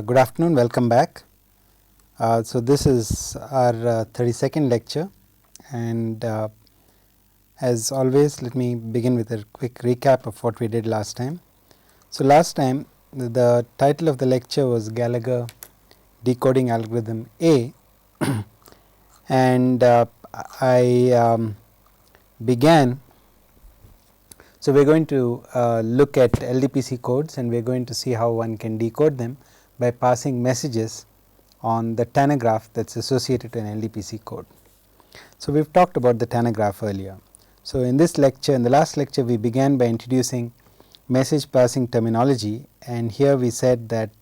Good afternoon, welcome back. So this is our 32nd lecture, and as always let me begin with a quick recap of what we did last time. So last time the title of the lecture was Gallagher Decoding Algorithm A and I began. So we are going to look at LDPC codes, and we are going to see how one can decode them by passing messages on the tanagraph that is associated to an LDPC code. So we have talked about the tanagraph earlier. So in this lecture, in the last lecture, we began by introducing message passing terminology, and here we said that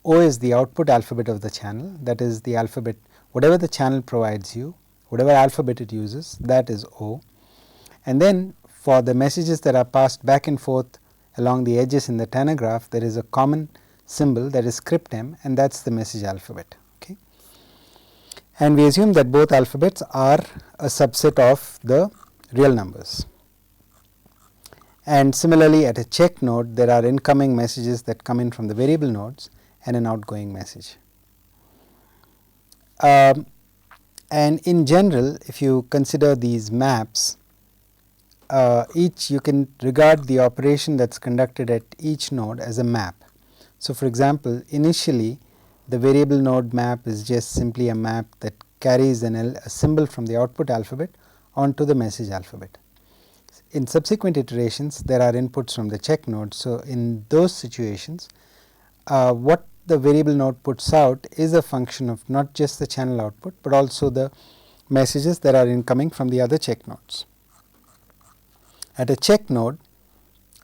O is the output alphabet of the channel, that is the alphabet whatever the channel provides you, whatever alphabet it uses, that is O. And then for the messages that are passed back and forth along the edges in the tanagraph, there is a common symbol, that is script M, and that is the message alphabet. Okay. And we assume that both alphabets are a subset of the real numbers. And similarly, at a check node, there are incoming messages that come in from the variable nodes and an outgoing message. And in general, if you consider these maps, each you can regard the operation that is conducted at each node as a map. So for example, initially the variable node map is just simply a map that carries a symbol from the output alphabet onto the message alphabet. In subsequent iterations, there are inputs from the check node. So in those situations, what the variable node puts out is a function of not just the channel output, but also the messages that are incoming from the other check nodes. At a check node,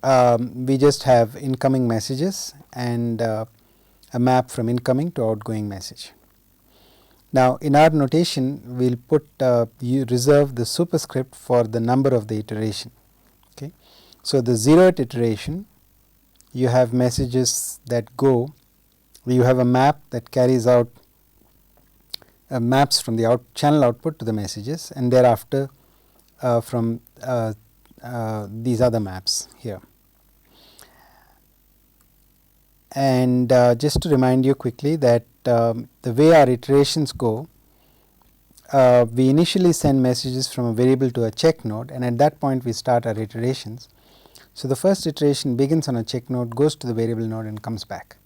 we just have incoming messages and a map from incoming to outgoing message. Now in our notation, we will put you reserve the superscript for the number of the iteration. Okay. So the 0th iteration, you have messages that go, you have a map that carries out maps from the channel output to the messages, and thereafter from these other maps here. And just to remind you quickly that the way our iterations go, we initially send messages from a variable to a check node, and at that point we start our iterations. So the first iteration begins on a check node, goes to the variable node and comes back.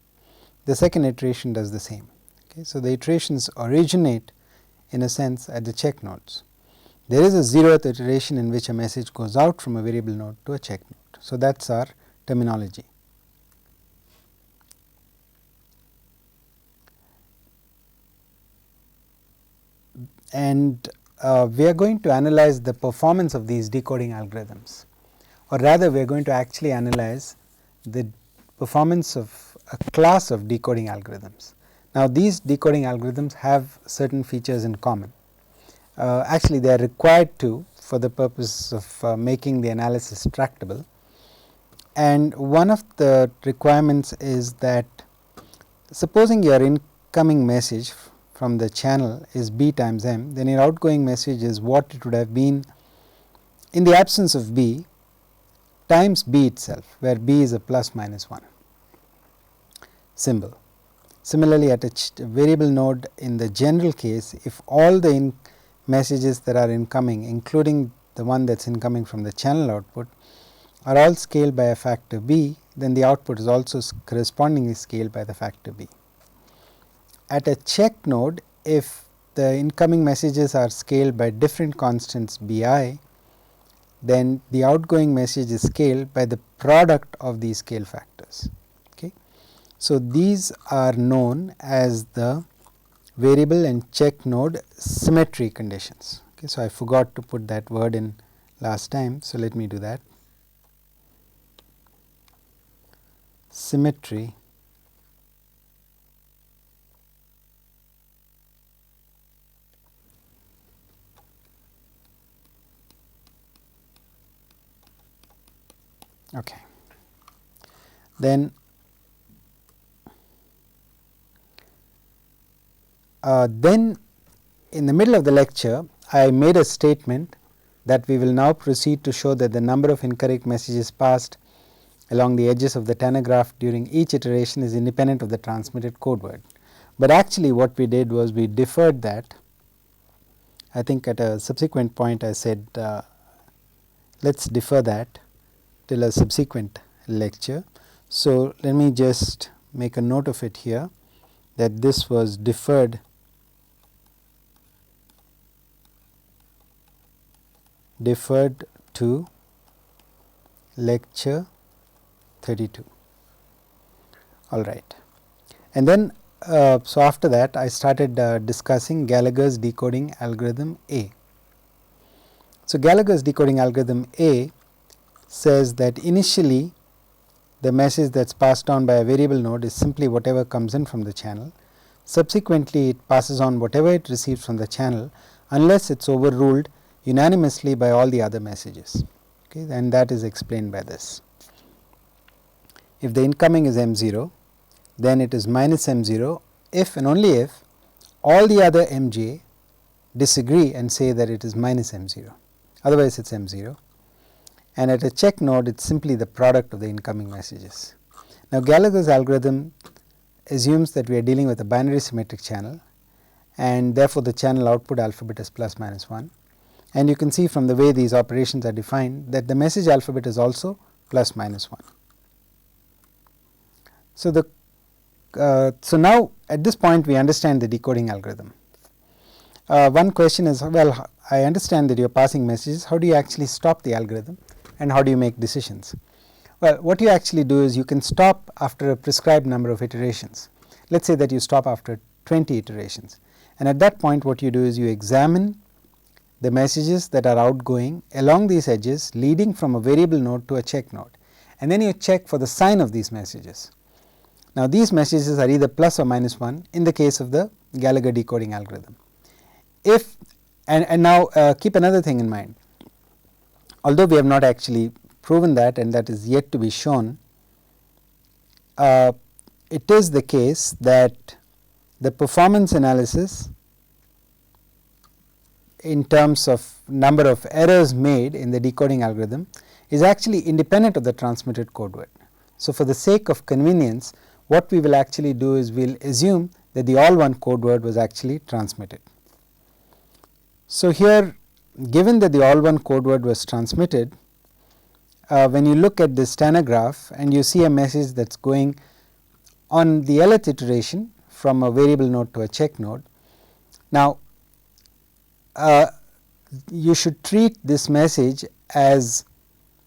The second iteration does the same. Okay. So the iterations originate in a sense at the check nodes. There is a 0th iteration in which a message goes out from a variable node to a check node. So that is our terminology. And we are going to analyze the performance of these decoding algorithms, or rather we are going to actually analyze the performance of a class of decoding algorithms. Now these decoding algorithms have certain features in common. Actually they are required to for the purpose of making the analysis tractable, and one of the requirements is that supposing your incoming message from the channel is B times M, then your outgoing message is what it would have been in the absence of B times B itself, where B is a plus minus 1 symbol. Similarly, at a variable node, in the general case, if all the messages that are incoming, including the one that is incoming from the channel output, are all scaled by a factor B, then the output is also correspondingly scaled by the factor B. At a check node, if the incoming messages are scaled by different constants Bi, then the outgoing message is scaled by the product of these scale factors. Okay. So these are known as the variable and check node symmetry conditions. Okay. So I forgot to put that word in last time, so let me do that. Symmetry okay. Then in the middle of the lecture, I made a statement that we will now proceed to show that the number of incorrect messages passed along the edges of the tanagraph during each iteration is independent of the transmitted code word. But actually what we did was we deferred that. I think at a subsequent point I said let us defer that till a subsequent lecture. So, let me just make a note of it here, that this was deferred to lecture 32. All right. And then so after that I started discussing Gallagher's decoding algorithm A. So, Gallagher's decoding algorithm A says that initially the message that is passed on by a variable node is simply whatever comes in from the channel. Subsequently, it passes on whatever it receives from the channel unless it is overruled unanimously by all the other messages, okay, and that is explained by this. If the incoming is M0, then it is minus M0 if and only if all the other Mj disagree and say that it is minus M0, otherwise it is M0. And at a check node it is simply the product of the incoming messages. Now, Gallagher's algorithm assumes that we are dealing with a binary symmetric channel, and therefore, the channel output alphabet is plus minus 1, and you can see from the way these operations are defined that the message alphabet is also plus minus 1. So, so now at this point we understand the decoding algorithm. One question is, well, I understand that you are passing messages, how do you actually stop the algorithm and how do you make decisions? Well, what you actually do is you can stop after a prescribed number of iterations. Let us say that you stop after 20 iterations, and at that point what you do is you examine the messages that are outgoing along these edges leading from a variable node to a check node, and then you check for the sign of these messages. Now, these messages are either plus or minus 1 in the case of the Gallagher decoding algorithm. If and now keep another thing in mind, although we have not actually proven that and that is yet to be shown, it is the case that the performance analysis in terms of number of errors made in the decoding algorithm is actually independent of the transmitted code word. So, for the sake of convenience, what we will actually do is we will assume that the all one code word was actually transmitted. So, here given that the all one code word was transmitted, when you look at this tanagraph and you see a message that is going on the lth iteration from a variable node to a check node. Now, you should treat this message as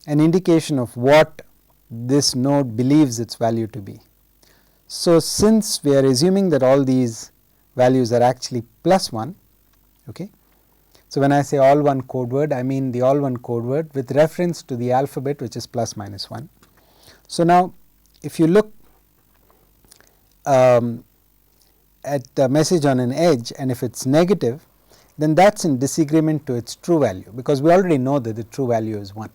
an indication of what this node believes its value to be. So, since we are assuming that all these values are actually plus 1, okay. So, when I say all one code word, I mean the all one code word with reference to the alphabet which is plus minus 1. So, now if you look at the message on an edge and if it is negative, then that is in disagreement to its true value, because we already know that the true value is 1.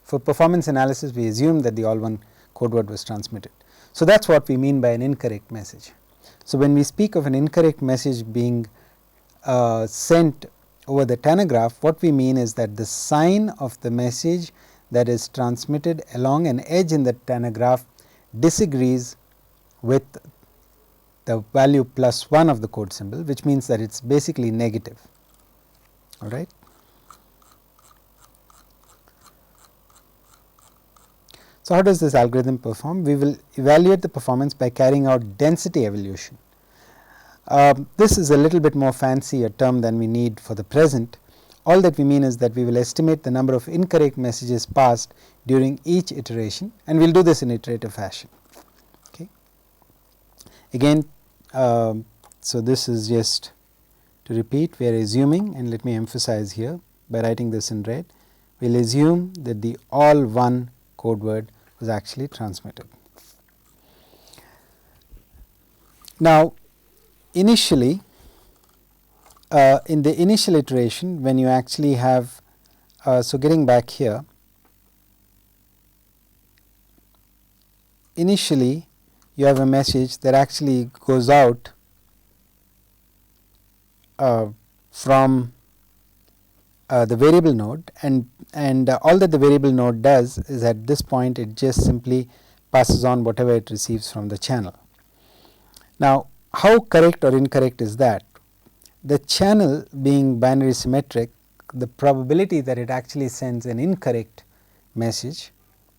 For performance analysis, we assume that the all one code word was transmitted. So, that is what we mean by an incorrect message. So, when we speak of an incorrect message being sent over the tanagraph, what we mean is that the sign of the message that is transmitted along an edge in the tanagraph disagrees with the value plus 1 of the code symbol, which means that it is basically negative. All right. So, how does this algorithm perform? We will evaluate the performance by carrying out density evolution. This is a little bit more fancy a term than we need for the present. All that we mean is that we will estimate the number of incorrect messages passed during each iteration, and we will do this in iterative fashion. Okay. Again, so this is just to repeat, we are assuming, and let me emphasize here by writing this in red, we will assume that the all one code word was actually transmitted. Now, initially in the initial iteration, when you actually have so getting back here, initially you have a message that actually goes out from the variable node, and all that the variable node does is at this point it just simply passes on whatever it receives from the channel. Now, how correct or incorrect is that? The channel being binary symmetric, the probability that it actually sends an incorrect message,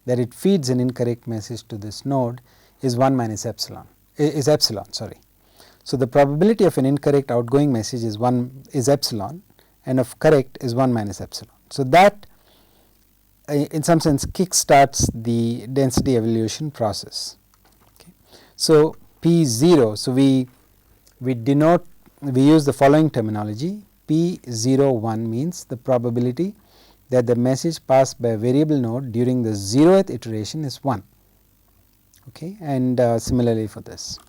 that it feeds an incorrect message to this node is 1 minus epsilon, is epsilon, sorry. So, the probability of an incorrect outgoing message is epsilon, and of correct is 1 minus epsilon. So, that in some sense kick starts the density evolution process. Okay. So, P0, so we use the following terminology. P01 means the probability that the message passed by a variable node during the 0th iteration is 1, okay, and similarly for this.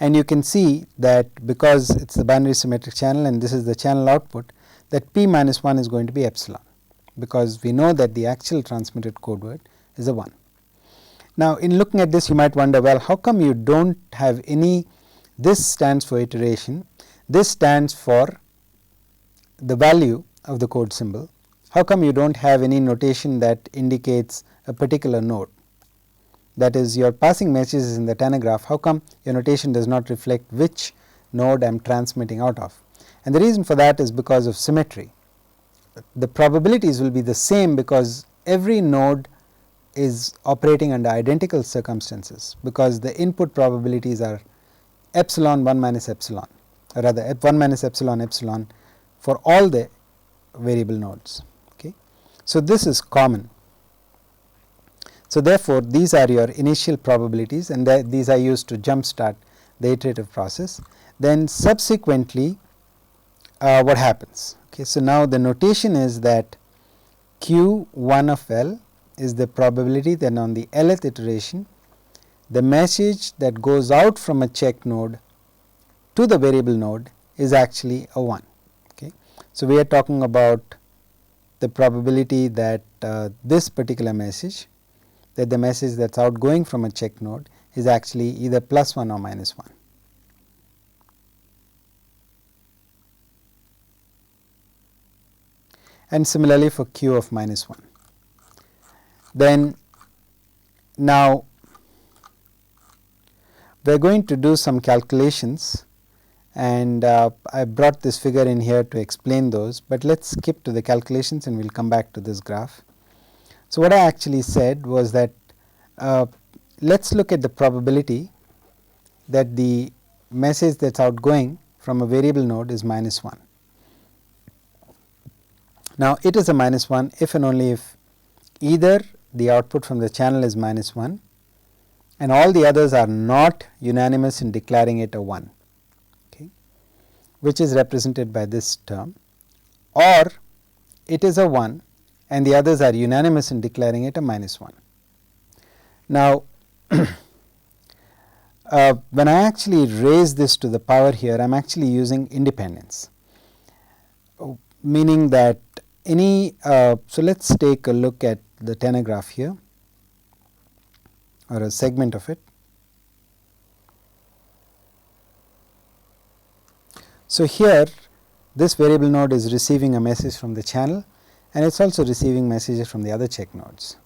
And you can see that because it is the binary symmetric channel and this is the channel output, that P minus 1 is going to be epsilon, because we know that the actual transmitted code word is a 1. Now, in looking at this, you might wonder, well, how come you do not have any, this stands for iteration, this stands for the value of the code symbol, how come you do not have any notation that indicates a particular node? That is, you are passing messages in the tanagraph, how come your notation does not reflect which node I am transmitting out of? And the reason for that is because of symmetry. The probabilities will be the same because every node is operating under identical circumstances, because the input probabilities are epsilon 1 minus epsilon, or rather 1 minus epsilon epsilon for all the variable nodes. Okay. So, this is common. So, therefore, these are your initial probabilities, and these are used to jump start the iterative process. Then subsequently what happens? Okay. So, now the notation is that Q1 of L is the probability that on the Lth iteration the message that goes out from a check node to the variable node is actually a 1. Okay. So, we are talking about the probability that this particular message, that the message that is outgoing from a check node is actually either plus 1 or minus 1. And similarly for Q of minus 1. Then now we are going to do some calculations, and I brought this figure in here to explain those, but let us skip to the calculations and we will come back to this graph. So, what I actually said was that let us look at the probability that the message that is outgoing from a variable node is minus 1. Now, it is a minus 1 if and only if either the output from the channel is minus 1 and all the others are not unanimous in declaring it a 1, okay, which is represented by this term, or it is a 1 and the others are unanimous in declaring it a minus 1. Now, when I actually raise this to the power here, I am actually using independence, meaning that any, so let us take a look at the tanagraph here, or a segment of it. So, here this variable node is receiving a message from the channel and it is also receiving messages from the other check nodes.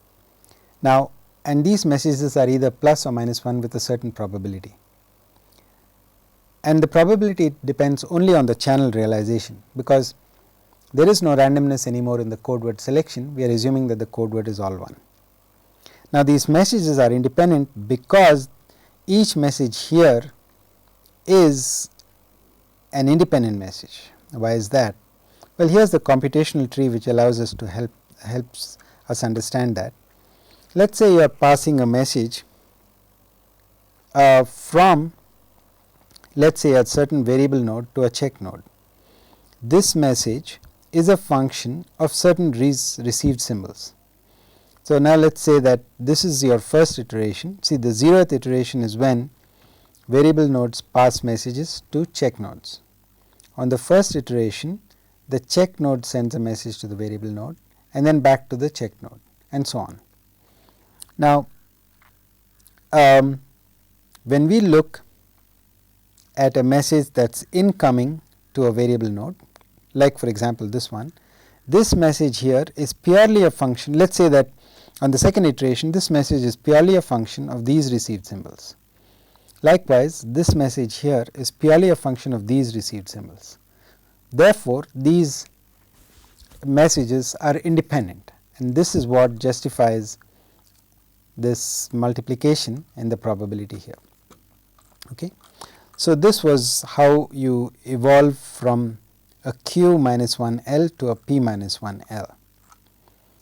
Now, and these messages are either plus or minus 1 with a certain probability, and the probability depends only on the channel realization, because there is no randomness anymore in the code word selection. We are assuming that the code word is all 1. Now, these messages are independent because each message here is an independent message. Why is that? Well, here is the computational tree which allows us to helps us understand that. Let us say you are passing a message from, let us say, a certain variable node to a check node. This message is a function of certain received symbols. So, now let us say that this is your first iteration. See, the 0th iteration is when variable nodes pass messages to check nodes. On the first iteration, the check node sends a message to the variable node and then back to the check node, and so on. Now, when we look at a message that is incoming to a variable node, like for example this one, this message here is purely a function. Let us say that On the second iteration, this message is purely a function of these received symbols. Likewise, this message here is purely a function of these received symbols. Therefore, these messages are independent, and this is what justifies this multiplication in the probability here. Okay. So, this was how you evolve from a q minus 1 L to a p minus 1 L.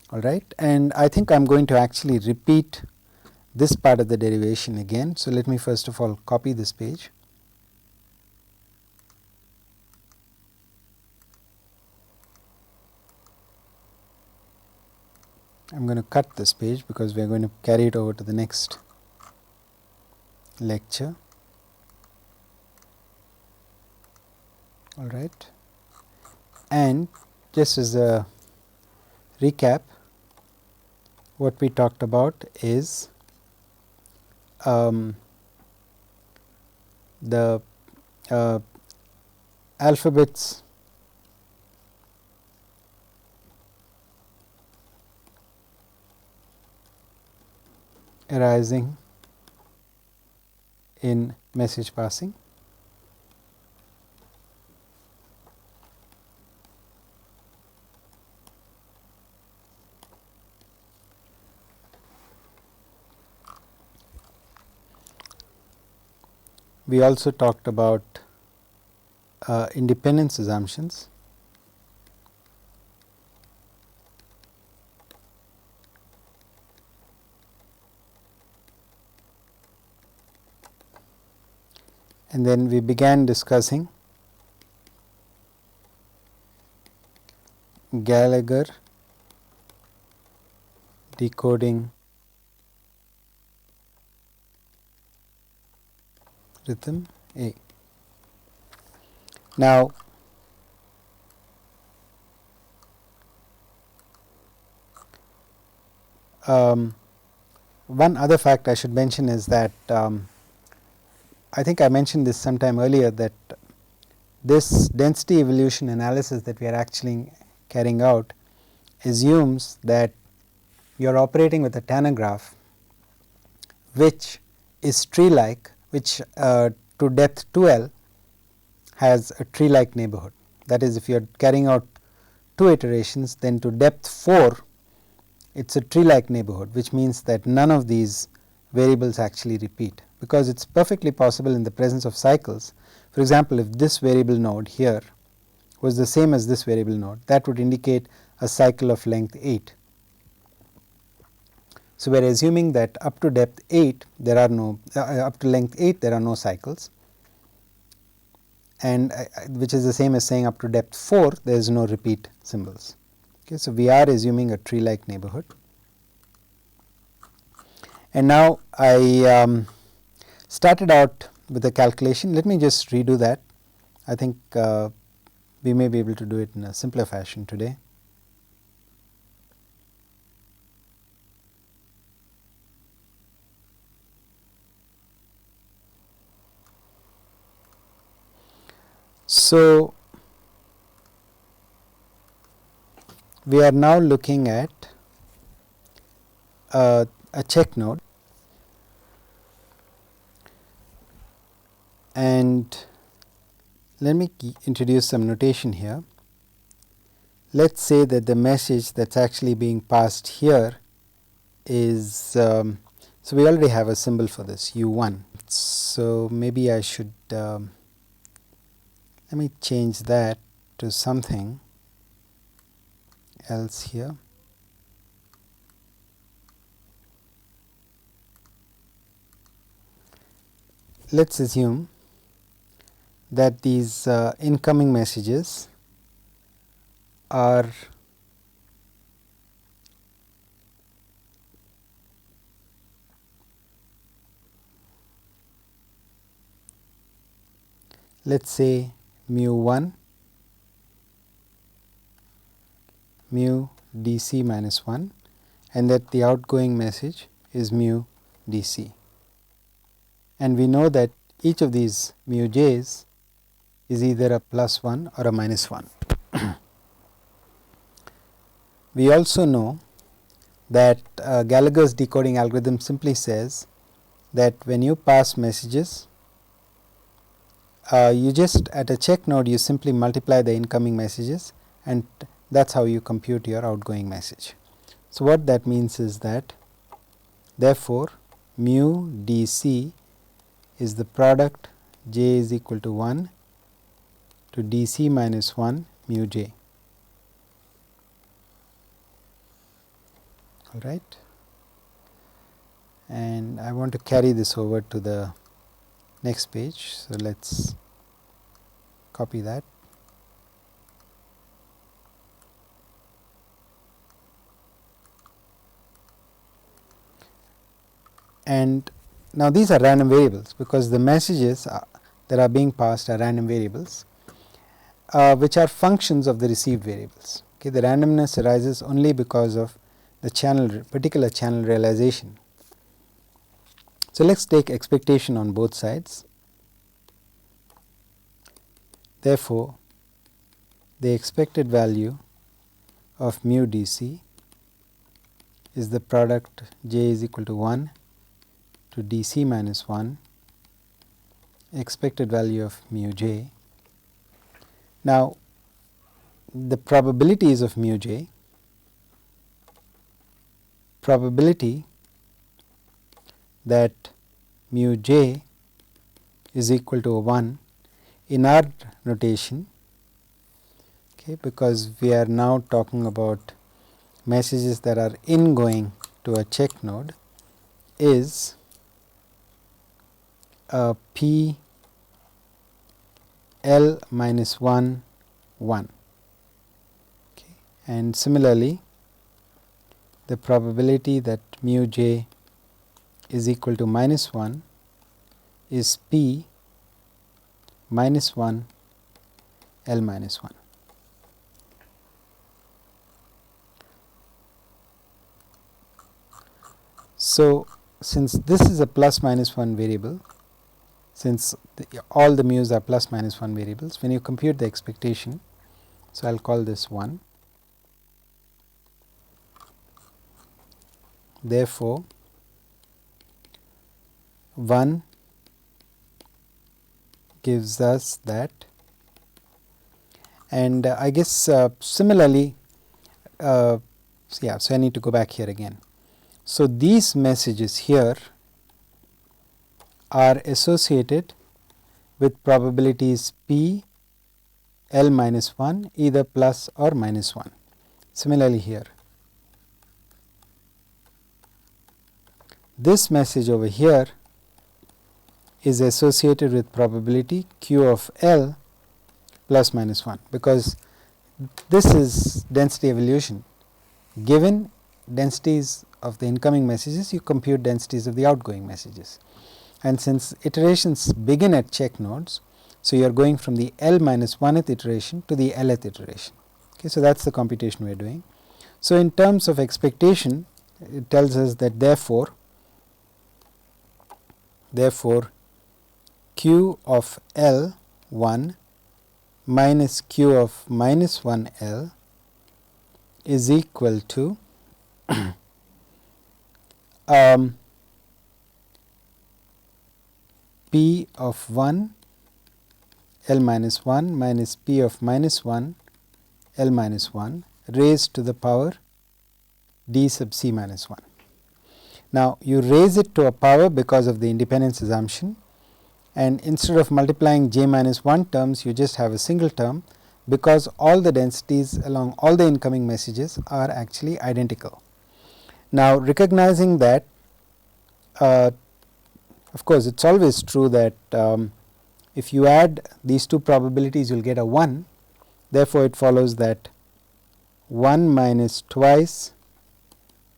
All right, and I think I am going to actually repeat this part of the derivation again. So, let me first of all copy this page. I am going to cut this page because we are going to carry it over to the next lecture. All right, and just as a recap, what we talked about is the alphabets arising in message passing. We also talked about independence assumptions. And then we began discussing Gallagher decoding rhythm A. Now, one other fact I should mention is that I think I mentioned this sometime earlier, that this density evolution analysis that we are actually carrying out assumes that you are operating with a Tanner graph which is tree like, which to depth 2L has a tree like neighborhood. That is, if you are carrying out 2 iterations, then to depth 4 it is a tree like neighborhood, which means that none of these variables actually repeat, because it is perfectly possible in the presence of cycles. For example, if this variable node here was the same as this variable node, that would indicate a cycle of length 8. So, we are assuming that up to depth 8 there are no up to length 8 there are no cycles, and which is the same as saying up to depth 4 there is no repeat symbols. Okay, so, we are assuming a tree like neighborhood. And now, I started out with a calculation. Let me just redo that. I think we may be able to do it in a simpler fashion today. So, we are now looking at a check node, and let me introduce some notation here. Let us say that the message that is actually being passed here is, so we already have a symbol for this, U1. So, maybe I should let me change that to something else here. Let us assume that these incoming messages are let us say mu 1 mu dc minus 1, and that the outgoing message is mu dc. And we know that each of these mu j's is either a plus 1 or a minus 1. We also know that Gallagher's decoding algorithm simply says that when you pass messages, you just at a check node you simply multiply the incoming messages, and that is how you compute your outgoing message. So, what that means is that therefore, mu dc is the product j is equal to 1 to dc minus 1 mu j. All right. And I want to carry this over to the next page. So, let us copy that. And now these are random variables, because the messages that are being passed are random variables, which are functions of the received variables. Okay, the randomness arises only because of the channel, particular channel realization. So, let us take expectation on both sides. Therefore, the expected value of mu dc is the product j is equal to 1 to dc minus 1 expected value of mu j. Now, the probabilities of mu j, probability that mu j is equal to 1 in our notation, okay, because we are now talking about messages that are ingoing to a check node, is p l minus 1 1. Okay. And similarly, the probability that mu j is equal to minus 1 is p minus 1 l minus 1. So, since this is a plus minus 1 variable, since all the mu's are plus minus 1 variables, when you compute the expectation, so I will call this 1. Therefore, 1 gives us that, and I guess similarly, so I need to go back here again. So, these messages here are associated with probabilities p l minus 1 either plus or minus 1. Similarly, here this message over here is associated with probability q of l plus minus 1, because this is density evolution. Given densities of the incoming messages, you compute densities of the outgoing messages, and since iterations begin at check nodes, so you are going from the L minus 1th iteration to the Lth iteration. Okay, so that is the computation we are doing. So, in terms of expectation, it tells us that therefore q of L 1 minus q of minus 1 L is equal to p of 1 L minus 1 minus p of minus 1 L minus 1 raised to the power d sub c minus 1. Now, you raise it to a power because of the independence assumption, and instead of multiplying j minus 1 terms, you just have a single term, because all the densities along all the incoming messages are actually identical. Now, recognizing that, of course, it is always true that if you add these two probabilities, you will get a 1. Therefore, it follows that 1 minus twice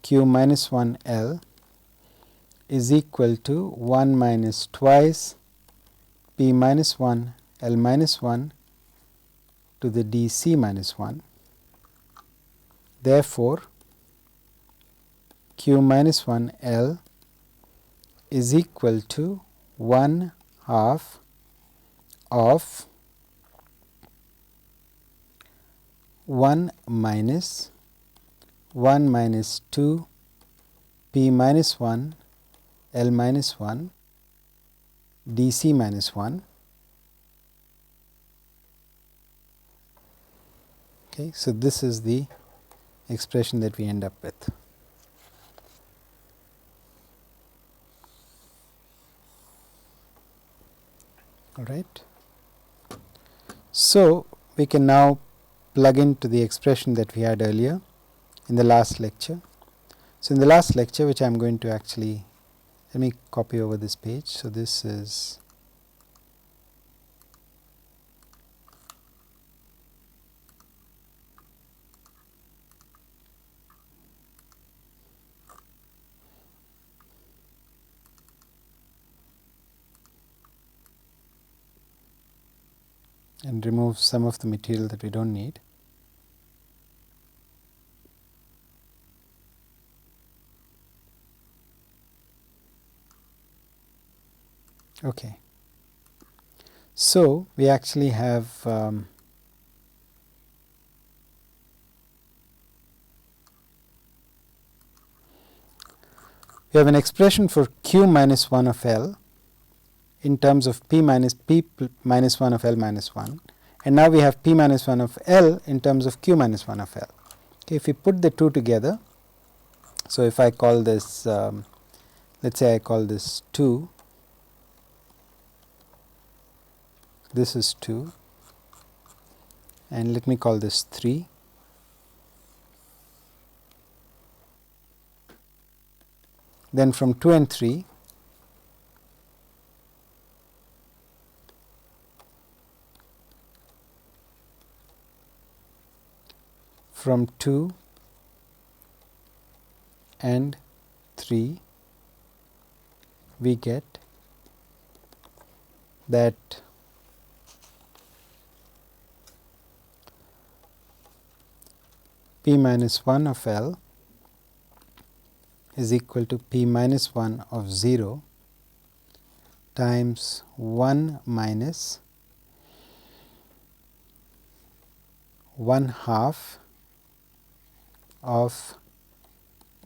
q minus 1 L is equal to 1 minus twice p minus 1 L minus 1 to the d c minus 1. Therefore, q minus 1 L is equal to 1 half of 1 minus 2 P minus 1, L minus 1, DC minus 1. Okay, so this is the expression that we end up with. All right. So we can now plug into the expression that we had earlier in the last lecture. So in the last lecture, which I am going to actually, let me copy over this page. So this is and remove some of the material that we don't need. Okay. So we actually have we have an expression for Q minus 1 of L in terms of P minus 1 of L minus 1, and now we have P minus 1 of L in terms of Q minus 1 of L. Okay, if we put the two together, so if I call this, let us say I call this 2, this is 2, and let me call this 3. Then from 2 and 3, from 2 and 3, we get that P minus 1 of L is equal to P minus 1 of 0 times 1 minus 1/2 of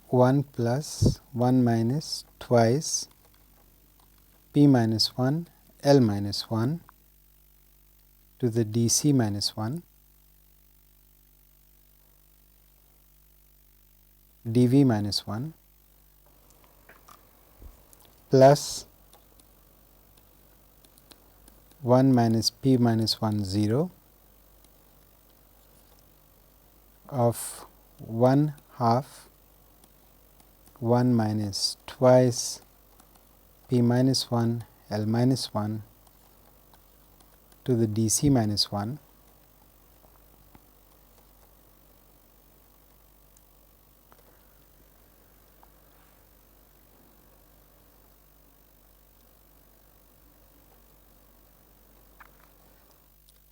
1 plus 1 minus twice P minus 1 L minus 1 to the DC minus 1 dV minus 1 plus 1 minus P minus 1 0 of 1/2 1 minus twice P minus 1 L minus 1 to the DC minus 1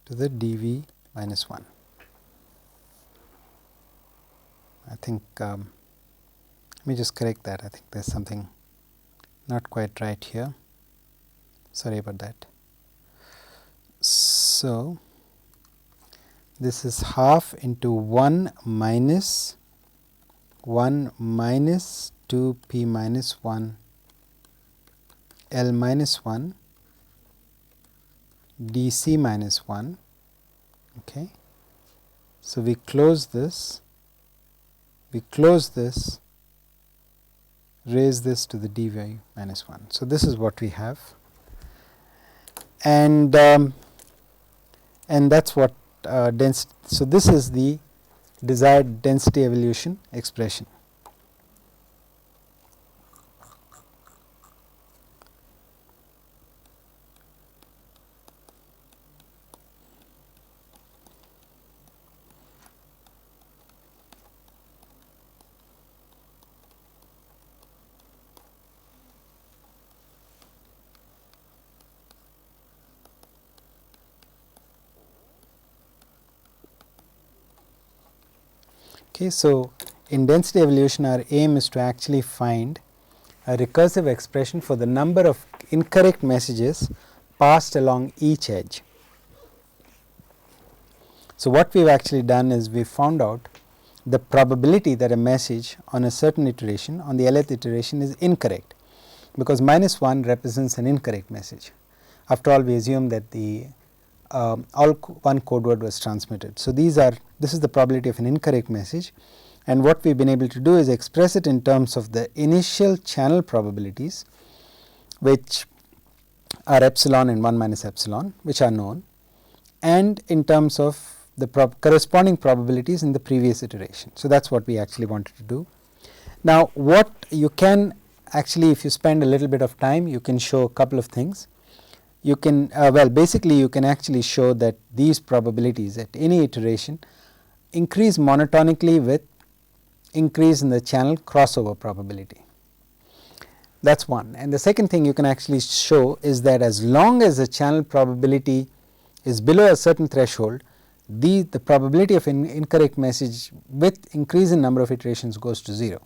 to the dV minus 1. I think let me just correct that. I think there is something not quite right here. Sorry about that. So this is half into 1 minus 2 P minus 1 L minus 1 DC minus 1. Okay. So we close this, raise this to the dV minus 1. So this is what we have, and that's what density. So this is the desired density evolution expression. Okay, so in density evolution, our aim is to actually find a recursive expression for the number of incorrect messages passed along each edge. So what we have actually done is we found out the probability that a message on a certain iteration, on the lth iteration, is incorrect, because -1 represents an incorrect message. After all, we assume that the one code word was transmitted. So, this is the probability of an incorrect message, and what we have been able to do is express it in terms of the initial channel probabilities, which are epsilon and 1 minus epsilon, which are known, and in terms of the corresponding probabilities in the previous iteration. So, that is what we actually wanted to do. Now, what you can actually, if you spend a little bit of time, you can show a couple of things. You can well, basically you can actually show that these probabilities at any iteration increase monotonically with increase in the channel crossover probability. That is one. And the second thing you can actually show is that as long as the channel probability is below a certain threshold, the probability of an incorrect message with increase in number of iterations goes to 0.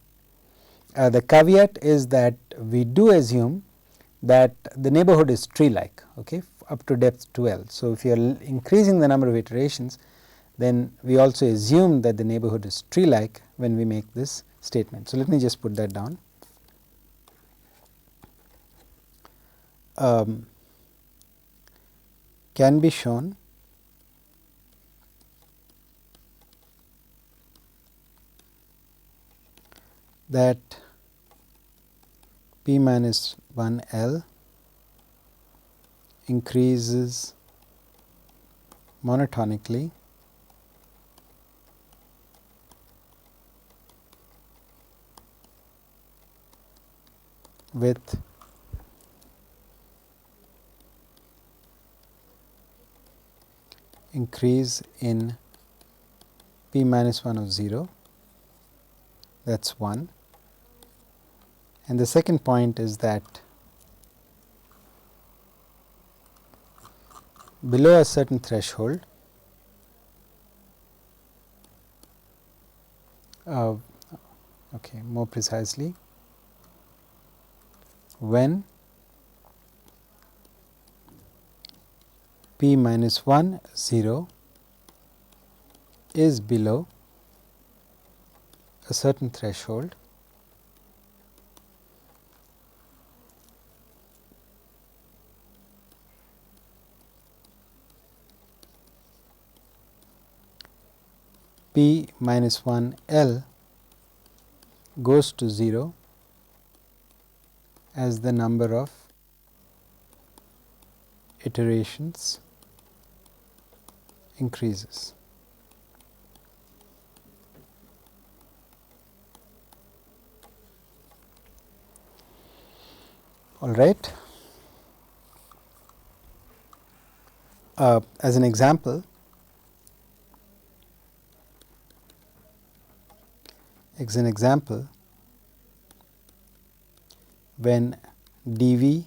The caveat is that we do assume that the neighborhood is tree like, okay, up to depth 12. So, if you are increasing the number of iterations, then we also assume that the neighborhood is tree like when we make this statement. So, let me just put that down. Can be shown that p minus 1 L increases monotonically with increase in p minus 1 of 0, that is 1. And the second point is that below a certain threshold, okay, more precisely, when p minus 1 0 is below a certain threshold, p minus 1 L goes to 0 as the number of iterations increases. All right. As an example, when dV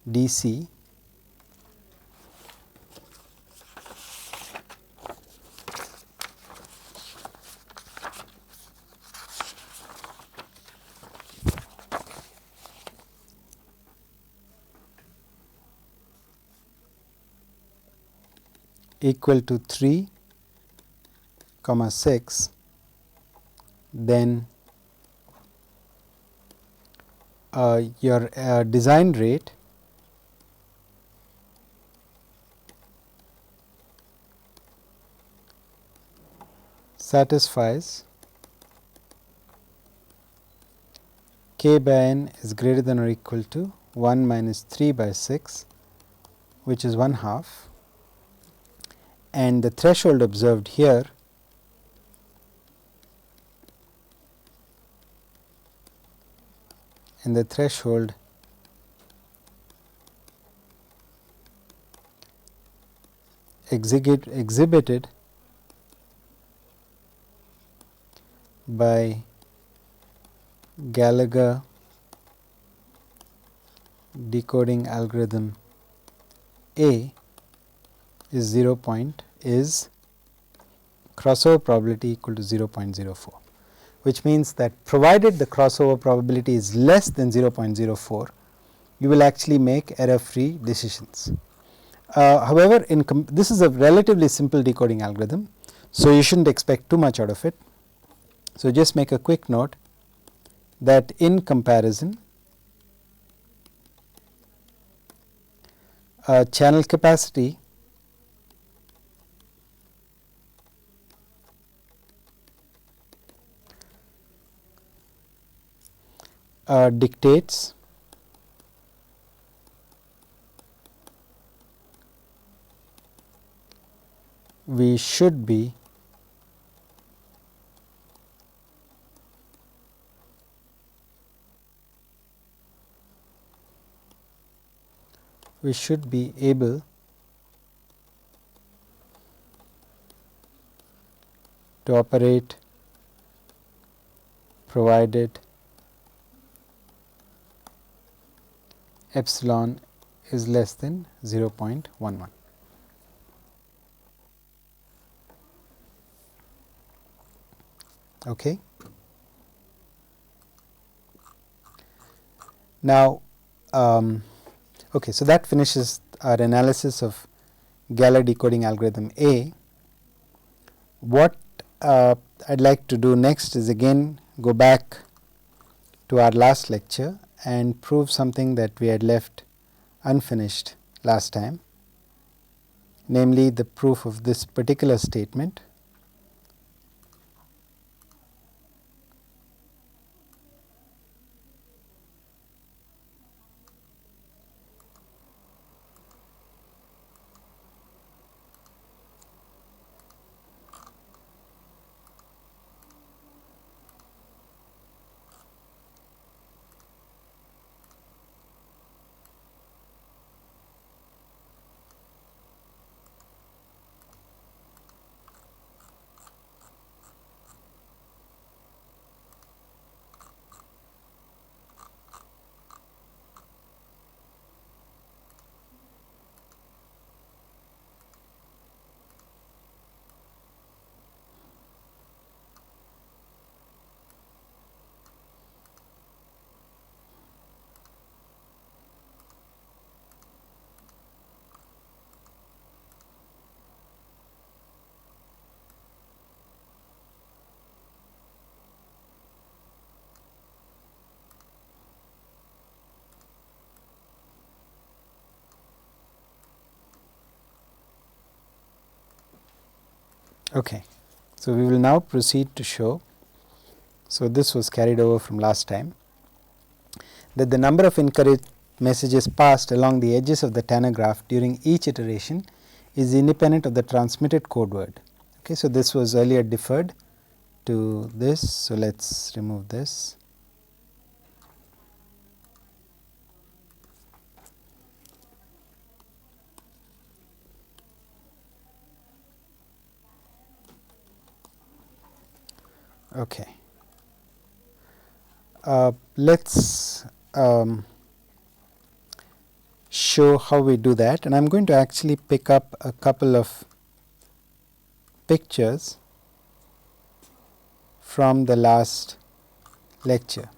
dC equal to 3, 6, then your design rate satisfies k by n is greater than or equal to 1 minus 3 by 6, which is 1/2, and the threshold observed here and the threshold exhibited by Gallagher decoding algorithm A is crossover probability equal to 0.04, which means that provided the crossover probability is less than 0.04, you will actually make error free decisions. However, this is a relatively simple decoding algorithm. So you shouldn't expect too much out of it. So just make a quick note that in comparison, channel capacity dictates we should be able to operate provided epsilon is less than 0.11. Okay. Now, okay, so that finishes our analysis of Gallagher decoding algorithm A. What I'd like to do next is again go back to our last lecture and prove something that we had left unfinished last time, namely the proof of this particular statement. Okay. So, we will now proceed to show, so this was carried over from last time, that the number of incorrect messages passed along the edges of the Tanner graph during each iteration is independent of the transmitted code word. Okay. So, this was earlier deferred to this. So, let us remove this. Okay. Let us show how we do that, and I am going to actually pick up a couple of pictures from the last lecture.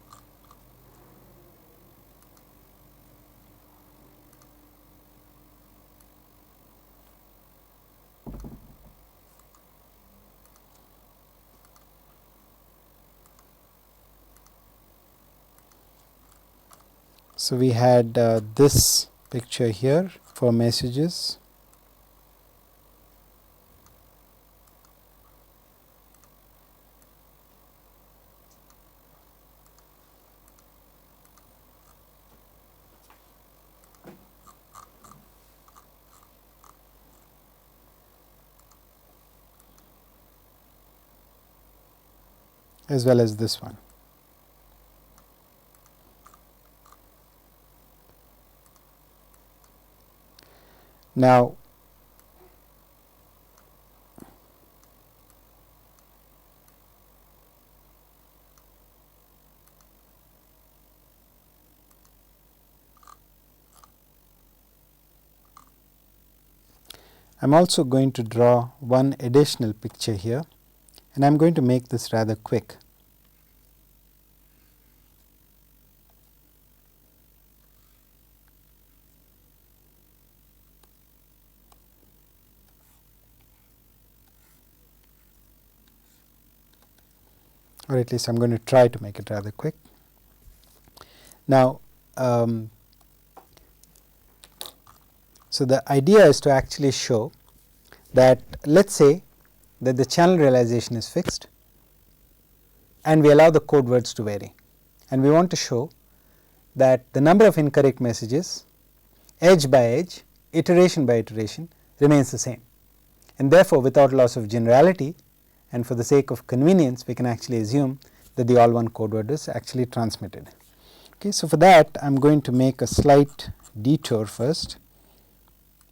So, we had this picture here for messages, as well as this one. Now, I am also going to draw one additional picture here, and I am going to make this rather quick. or at least I am going to try to make it rather quick. Now, so the idea is to actually show that, let us say that the channel realization is fixed and we allow the code words to vary, and we want to show that the number of incorrect messages edge by edge, iteration by iteration remains the same, and therefore, without loss of generality and for the sake of convenience, we can actually assume that the all one code word is actually transmitted. Okay, so, for that I am going to make a slight detour first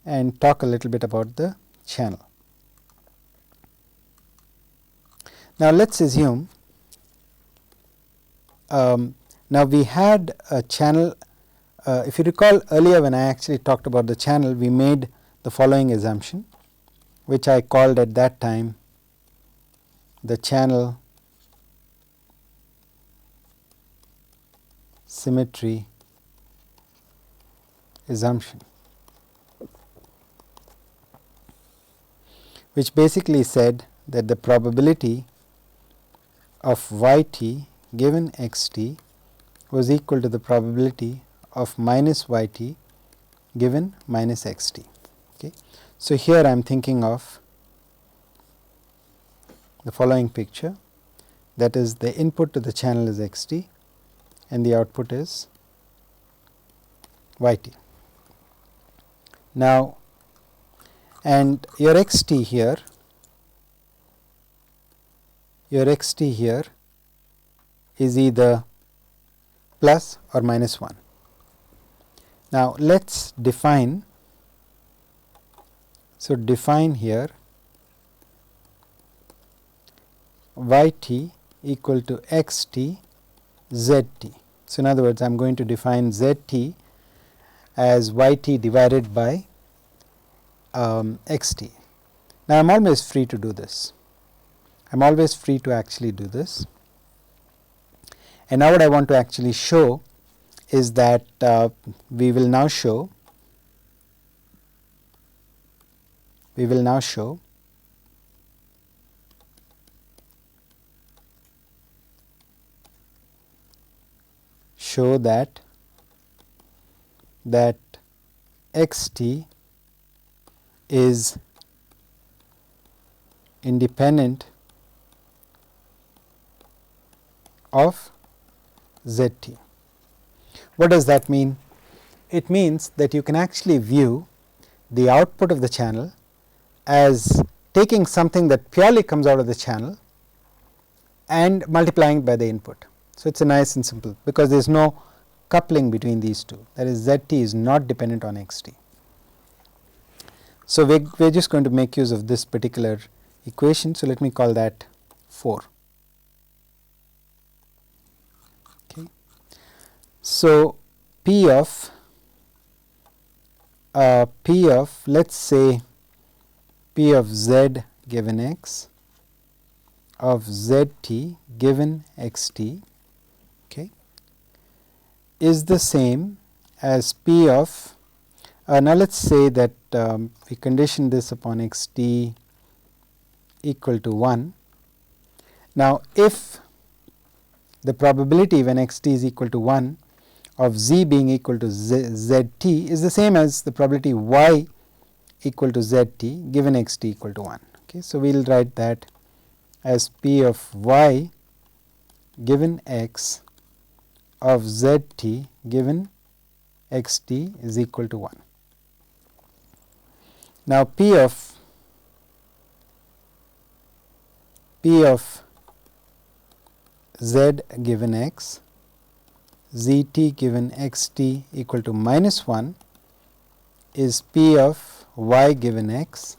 and talk a little bit about the channel. Now, let us assume now we had a channel. If you recall earlier, when I actually talked about the channel, we made the following assumption, which I called at that time the channel symmetry assumption, which basically said that the probability of yt given xt was equal to the probability of minus yt given minus xt. Okay. So, here I am thinking of the following picture, that is, the input to the channel is xt and the output is yt. Now, and your xt here is either plus or minus 1. Now, let us define. So, define here yt equal to xt zt. So, in other words, I am going to define zt as yt divided by xt. Now, I am always free to do this. I am always free to actually do this. And now, what I want to actually show is that we will now show that xt is independent of zt. What does that mean? It means that you can actually view the output of the channel as taking something that purely comes out of the channel and multiplying it by the input. So, it is a nice and simple, because there is no coupling between these two, that is, zt is not dependent on xt. So, we are just going to make use of this particular equation. So, let me call that 4. Okay. So, P of let us say P of z given x of zt given xt, okay, is the same as P of now let us say that we condition this upon xt equal to 1. Now, if the probability when xt is equal to 1 of z being equal to zt is the same as the probability y equal to zt given xt equal to 1. Okay. So, we will write that as P of y given x of zt given xt is equal to 1. Now, P of z given x, zt given xt equal to minus 1 is P of y given x,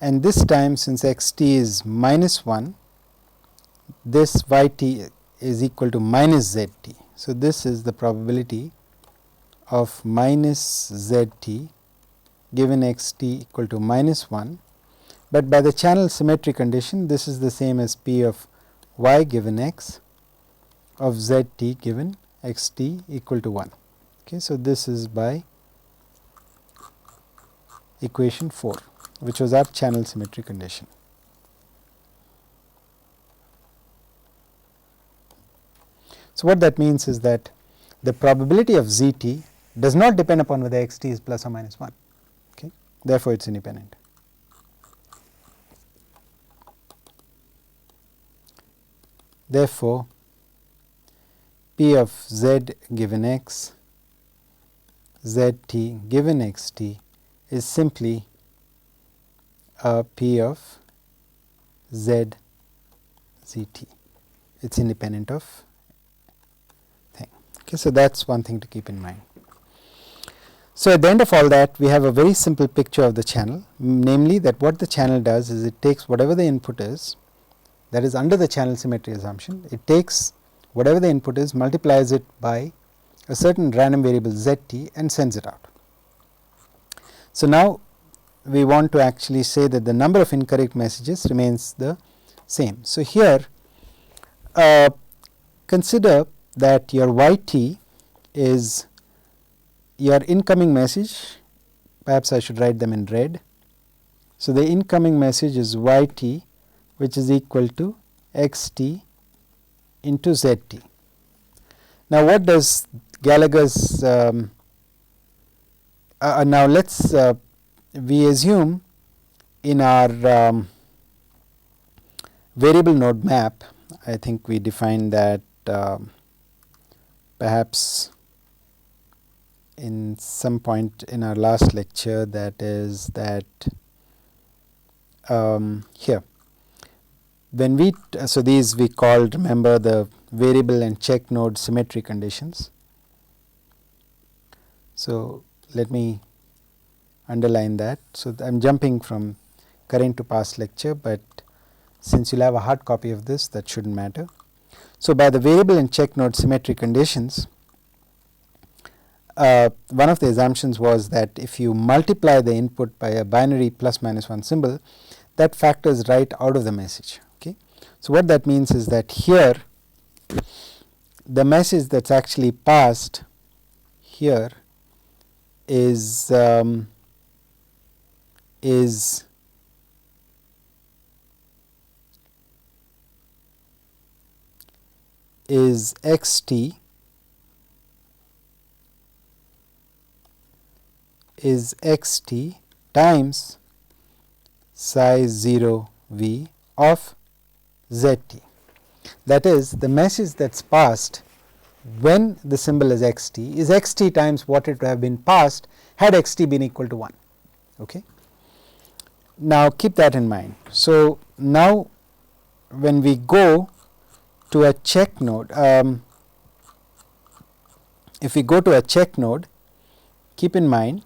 and this time, since xt is minus 1, this yt is equal to minus zt. So, this is the probability of minus zt given xt equal to minus 1, but by the channel symmetry condition, this is the same as P of y given x of zt given xt equal to 1. Okay. So, this is by equation 4, which was our channel symmetry condition. So, what that means is that the probability of ZT does not depend upon whether XT is plus or minus 1, okay. Therefore, it is independent. Therefore, P of Z given X, ZT given XT is simply a P of Z ZT. It is independent of thing. Okay, so, that is one thing to keep in mind. So, at the end of all that, we have a very simple picture of the channel, namely that what the channel does is it takes whatever the input is, that is under the channel symmetry assumption, it takes whatever the input is, multiplies it by a certain random variable ZT and sends it out. So, now we want to actually say that the number of incorrect messages remains the same. So, here consider that your YT is your incoming message, perhaps I should write them in red. So, the incoming message is YT, which is equal to XT into ZT. Now, what does Gallagher's now let us we assume in our variable node map, I think we defined that perhaps in some point in our last lecture, that is that here when we so these we called, remember, the variable and check node symmetry conditions. So, let me underline that. So, I am jumping from current to past lecture, but since you will have a hard copy of this, that should not matter. So, by the variable and check node symmetry conditions, one of the assumptions was that if you multiply the input by a binary plus minus 1 symbol, that factors right out of the message. Okay. So, what that means is that here the message that is actually passed here is XT times psi 0 V of ZT. That is, the message that is passed when the symbol is XT is XT times what it would have been passed had XT been equal to 1. Okay. Now, keep that in mind. So, now when we go to a check node, if we go to a check node, keep in mind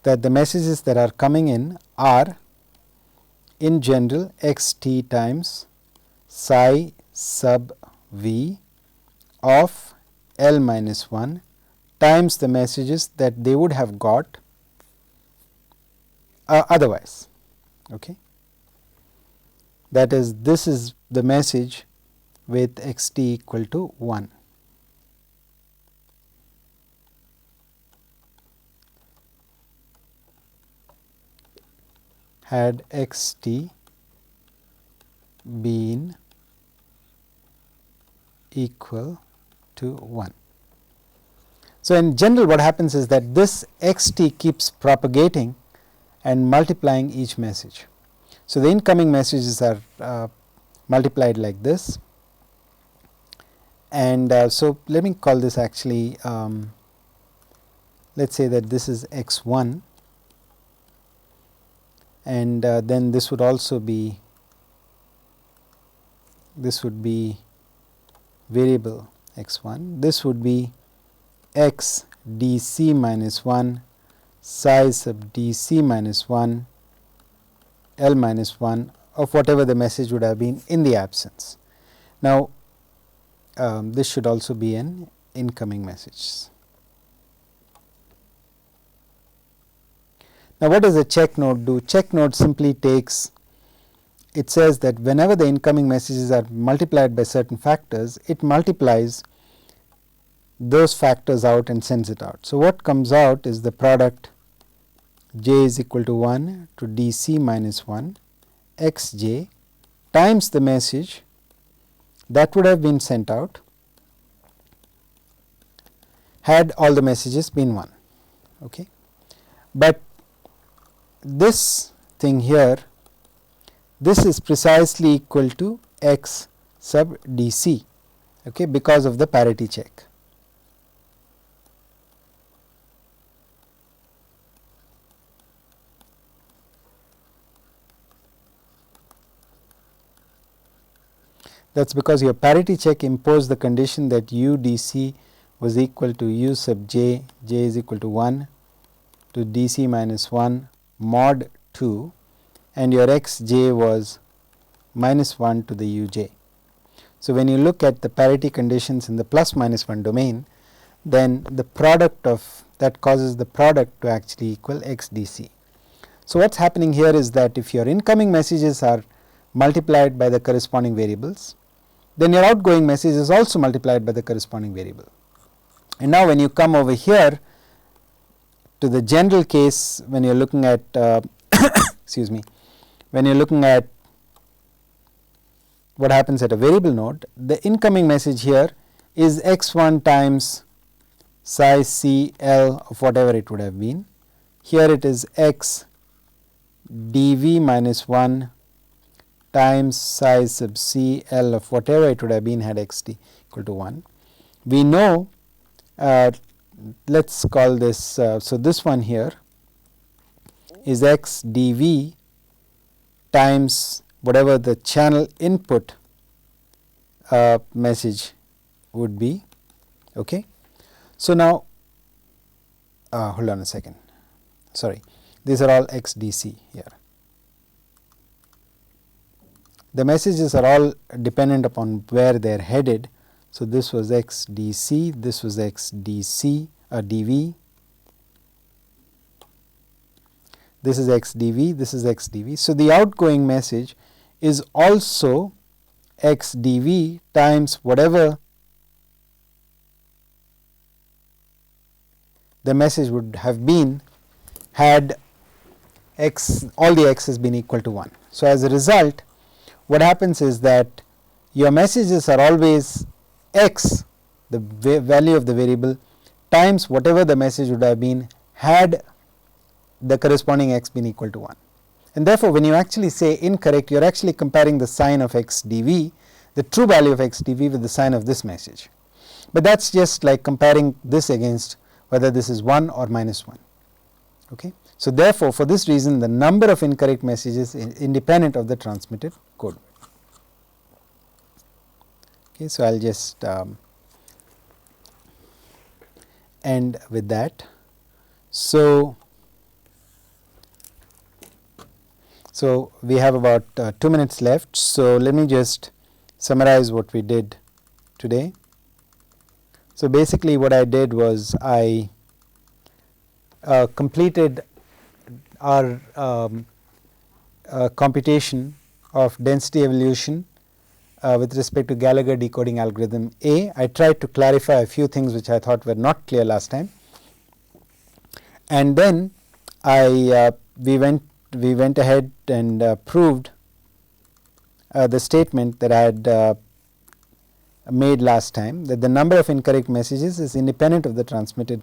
that the messages that are coming in are in general XT times psi sub V of L minus 1 times the messages that they would have got otherwise. Okay. That is, this is the message with XT equal to 1. Had XT been equal to 1. So, in general what happens is that this XT keeps propagating and multiplying each message. So, the incoming messages are multiplied like this, and so let me call this actually let us say that this is x1, and then this would also be, this would be variable x1, this would be x dc minus 1 psi sub dc minus 1 L minus 1 of whatever the message would have been in the absence. Now, this should also be an incoming message. Now, what does a check node do? Check node simply takes, it says that whenever the incoming messages are multiplied by certain factors, it multiplies those factors out and sends it out. So what comes out is the product j is equal to 1 to dc minus 1 xj times the message that would have been sent out had all the messages been 1. Okay. But this thing here, this is precisely equal to x sub dc, okay, because of the parity check. That is because your parity check imposed the condition that u dc was equal to u sub j, j is equal to 1 to dc minus 1 mod 2, and your xj was minus 1 to the uj. So when you look at the parity conditions in the plus minus 1 domain, then the product of that causes the product to actually equal x dc. So what is happening here is that if your incoming messages are multiplied by the corresponding variables, then your outgoing message is also multiplied by the corresponding variable. And now when you come over here to the general case, when you are looking at excuse me, when you are looking at what happens at a variable node, the incoming message here is x1 times psi c l of whatever it would have been. Here it is x dv minus 1 times psi sub c l of whatever it would have been had xt equal to 1. We know, let us call this, so this one here is x dv times whatever the channel input message would be. Okay. So now, hold on a second, sorry, these are all x dc here. The messages are all dependent upon where they are headed. So this was x dc, this was x dc dv, this is x dv, this is x dv. So the outgoing message is also x dv times whatever the message would have been had x, all the x's been equal to 1. So as a result, what happens is that your messages are always x, the value of the variable, times whatever the message would have been had the corresponding x been equal to 1. And therefore, when you actually say incorrect, you are actually comparing the sign of x dv, the true value of x dv, with the sign of this message. But that is just like comparing this against whether this is 1 or minus 1. Okay. So therefore, for this reason, the number of incorrect messages is independent of the transmitted code. Okay, so I will just end with that. So we have about 2 minutes left. So let me just summarize what we did today. So basically what I did was I completed our computation of density evolution with respect to Gallagher decoding algorithm A. I tried to clarify a few things which I thought were not clear last time, and then we went ahead and proved the statement that I had made last time, that the number of incorrect messages is independent of the transmitted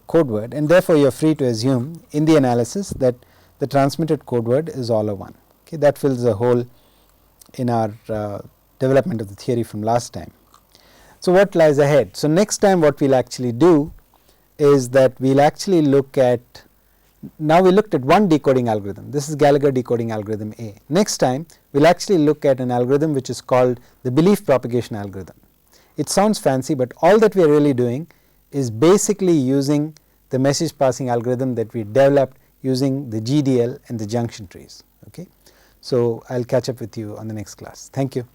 code word, and therefore you are free to assume in the analysis that the transmitted code word is all a 1. Okay, that fills a hole in our development of the theory from last time. So what lies ahead? So next time what we will actually do is that we will actually look at, now we looked at one decoding algorithm, this is Gallagher decoding algorithm A. Next time we will actually look at an algorithm which is called the belief propagation algorithm. It sounds fancy, but all that we are really doing is basically using the message passing algorithm that we developed using the GDL and the junction trees. Okay. So I will catch up with you on the next class. Thank you.